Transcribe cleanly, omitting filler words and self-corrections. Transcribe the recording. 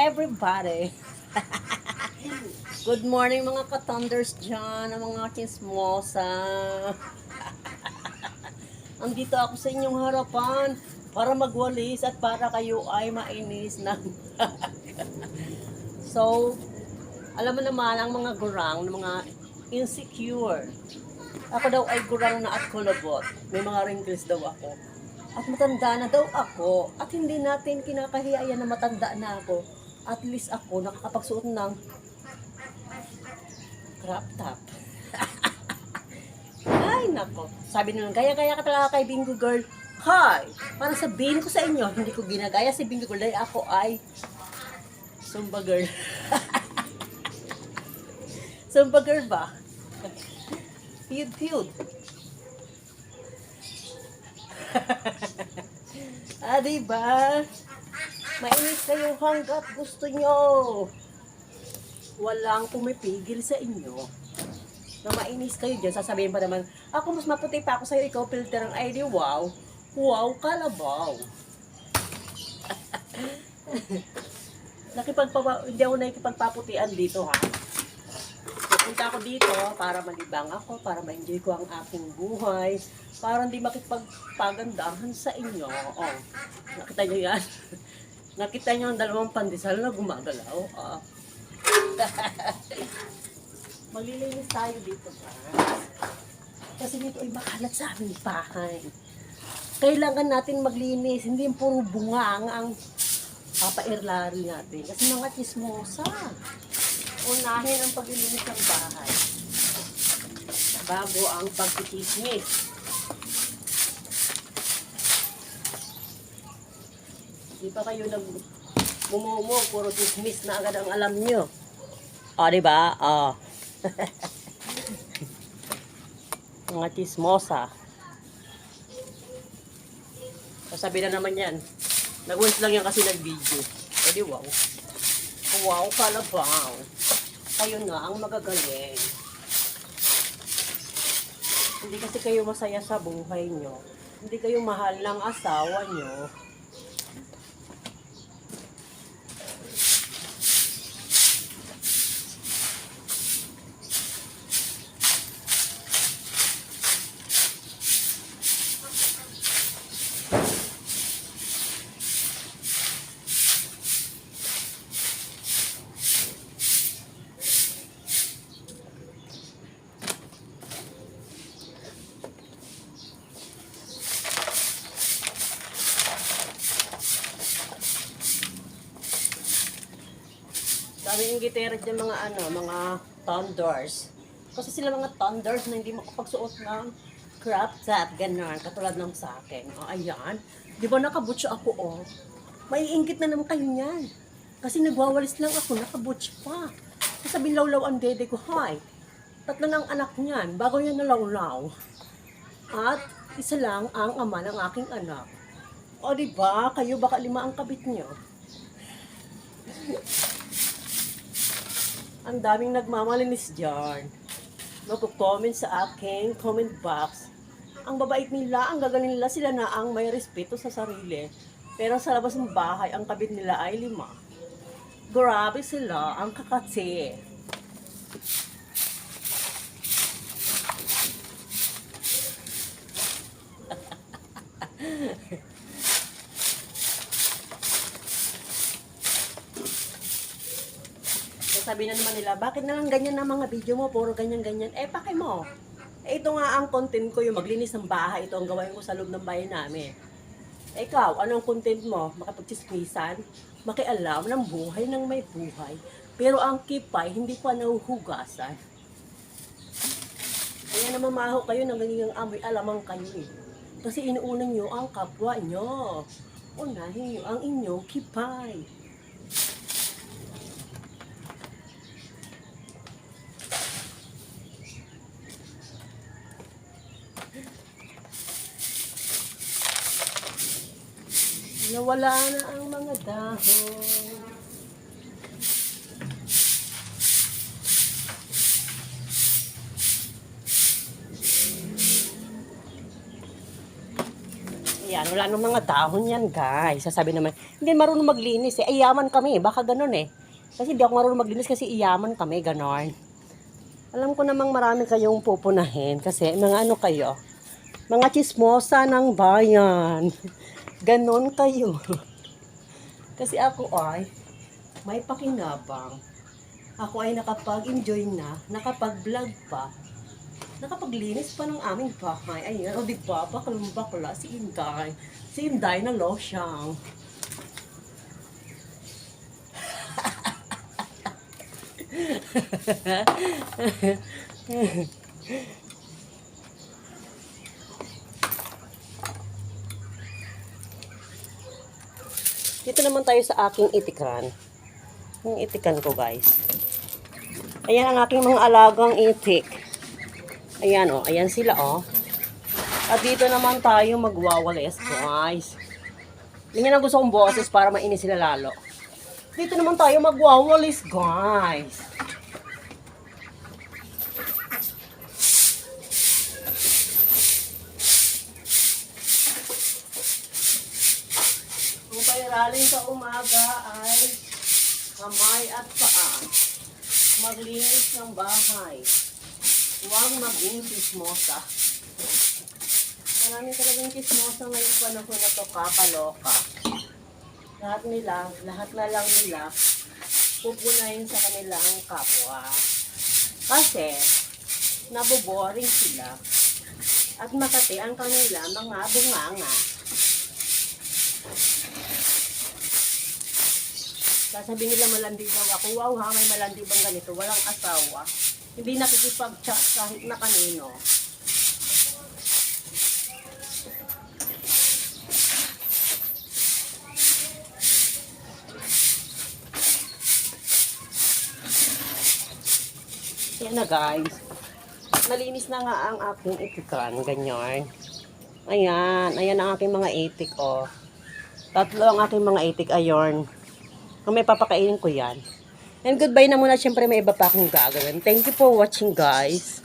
everybody! Good morning mga ka-thunders dyan, mga chismosa. Andito ako sa inyong harapan para magwalis at para kayo ay mainis ng So, alam mo naman ang mga gurang, mga insecure. Ako daw ay gurang na at kulabot. May mga wrinkles daw ako. At matanda na daw ako. At hindi natin kinakahiya na matanda na ako. At least ako nakakapagsuot ng crop top. Ay, nako. Sabi nila, gaya-gaya ka talaga kay Bingo Girl. Hi! Para sabihin ko sa inyo, hindi ko ginagaya si Bingo Girl dahil ako ay Zumba Girl. Zumba Girl ba? Feud. Diba? Mainis kayo hanggat gusto nyo. Walang pumipigil sa inyo. Na mainis kayo dyan, sasabihin pa naman, ako mas maputi pa ako sa'yo, ikaw filter ang ID. Wow. Wow, kalabaw. Hindi ako nakikipagpaputian dito, ha? Pupunta ako dito para malibang ako, para ma-enjoy ko ang aking buhay, para hindi makipagpagandahan sa inyo. Oh, nakita nyo yan? Nakita nyo ang dalawang pandesal na gumagalaw? Oh. Maglilinis tayo dito, guys. Kasi dito ay makalat sa aming bahay. Kailangan natin maglinis, hindi yung puro bungang ang papairlari natin. Kasi mga chismosa. Unahin ang paglilinis ng bahay bago ang pagkikismis. Di pa kayo nagmumumo, puro chismis na agad ang alam nyo. O, diba? O. Mga chismosa. Sabi na naman yan. Nag-waste lang yan kasi nag-video. O, di wow. Wow, kalabaw. Kayo na ang magagaling. Hindi kasi kayo masaya sa buhay nyo. Hindi kayo mahal ng asawa nyo. Sabi yung gitera dyan mga thunders. Kasi sila mga thunders na hindi makapagsuot ng crop top, gano'n, katulad ng sa akin. O, ayan. Di ba nakabutch ako, oh? Maiingit na naman kayo niyan. Kasi nagwawalis lang ako, nakabutch pa. Sabi lawlaw ang dede ko, hi. Tatlo ng anak niyan, bago yan nalawlaw. At isa lang ang ama ng aking anak. O, di ba? Kayo baka 5 ang kabit niyo. Ang daming nagmamalinis dyan. Magko-comment sa aking comment box. Ang babait nila, ang gagaling nila, sila na ang may respeto sa sarili. Pero sa labas ng bahay, ang kabit nila ay 5. Grabe sila, ang kakatsi. Sabi na naman nila, bakit na lang ganyan ang mga video mo, puro ganyan-ganyan. Pake mo. Ito nga ang content ko, yung maglinis ng bahay. Ito ang gawain ko sa loob ng bahay namin. Ikaw, anong content mo? Makapagchismisan? Makialam ng buhay ng may buhay. Pero ang kipay, hindi pa nahuhugasan. Kaya namamaho kayo ng ganyan amoy, alamang kayo eh. Kasi inuunan nyo ang kapwa nyo. Unahin nyo ang inyong kipay. Nawala na ang mga dahon. Ayan, Ayan, wala nang mga dahon yan, guys. Sasabi naman, hindi marunong maglinis eh. Ay, yaman kami, baka ganun eh. Kasi hindi ako marunong maglinis kasi iyaman kami, ganon. Alam ko namang marami kayong pupunahin kasi mga ano kayo, mga chismosa ng bayan. Ganon kayo. Kasi ako ay may pakinabang. Ako ay nakapag-enjoy na, nakapag-vlog pa, nakapaglinis pa ng aming bahay. Ayan, o diba, bakla si Inday. Si Inday na losyang. Dito naman tayo sa aking itikan. Yung itikan ko, guys. Ayan ang aking mga alagang itik. Ayan, oh. Ayan sila, oh. At dito naman tayo magwawalis, guys. Hindi na gusto kong boses para mainis sila lalo. Dito naman tayo magwawalis, guys. Ang pairaling sa umaga ay kamay at paa. Maglinis ng bahay. Huwag maging chismosa. Marami talagang chismosa ngayong panahon na to, kakaloka. Lahat na lang nila pupunayin sa kanilang kapwa. Kasi, naboboring sila. At makati ang kanila mga bunganga. Sasabihin nila malandi daw ako. Wow ha, may malandi bang ganito? Walang asawa. Hindi nakikipag-chat kahit na kanino. Yan na, guys. Nalinis na nga ang aking itikan. Ganyan. Ayan. Ayan ang aking mga itik, oh. Tatlo ang aking mga itik. Ayon. Kung may papakainin ko yan. And goodbye na muna. Siyempre may iba pa akong gagawin. Thank you for watching, guys.